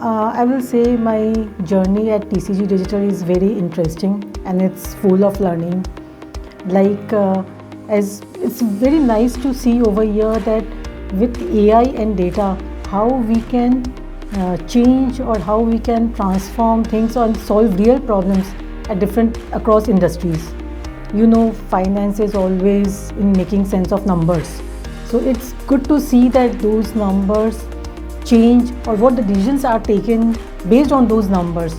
I will say my journey at TCG Digital is very interesting and it's full of learning. As it's very nice to see over here that with AI and data, how we can change or how we can transform things and solve real problems at different across industries. Finance is always in making sense of numbers. So it's good to see that those numbers change or what the decisions are taken based on those numbers.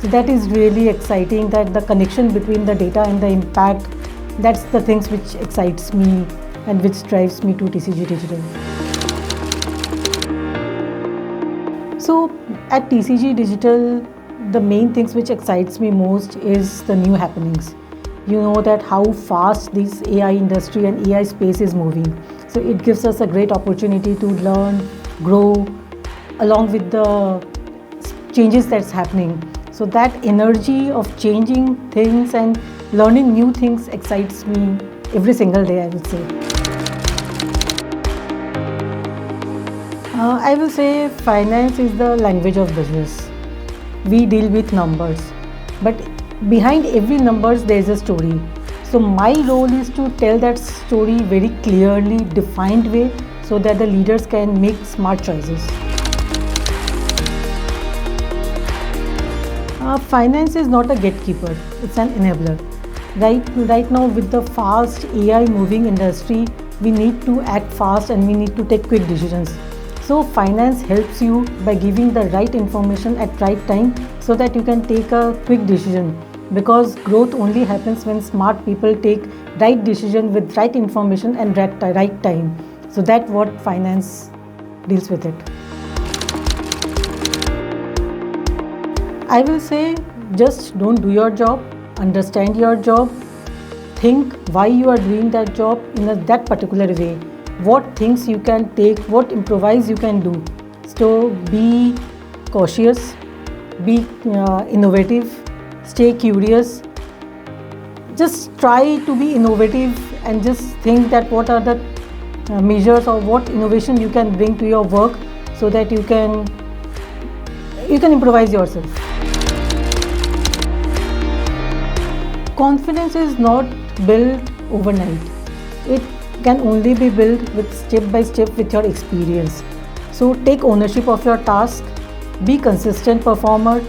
So that is really exciting, that the connection between the data and the impact, that's the things which excites me and which drives me to TCG Digital. So at TCG Digital, the main things which excites me most is the new happenings. You know that how fast this AI industry and AI space is moving. So it gives us a great opportunity to learn, grow along with the changes that's happening. So that energy of changing things and learning new things excites me every single day, I would say. I will say finance is the language of business. We deal with numbers, but behind every numbers there is a story. So my role is to tell that story very clearly defined way so that the leaders can make smart choices. Finance is not a gatekeeper, it's an enabler. Right now with the fast AI moving industry, we need to act fast and we need to take quick decisions. So finance helps you by giving the right information at right time so that you can take a quick decision, because growth only happens when smart people take right decision with right information and right time. So that's what finance deals with it. I will say just don't do your job, understand your job, think why you are doing that job in that particular way, what things you can take, what improvise you can do. So be cautious, be innovative, stay curious, just try to be innovative and just think that what are the measures or what innovation you can bring to your work so that you can improvise yourself. Confidence is not built overnight. It can only be built with step by step with your experience. So take ownership of your task, be consistent performer,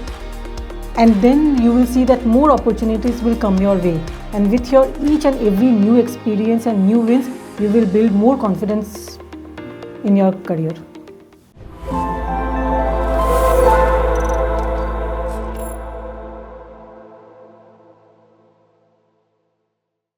and then you will see that more opportunities will come your way. And with your each and every new experience and new wins, you will build more confidence in your career.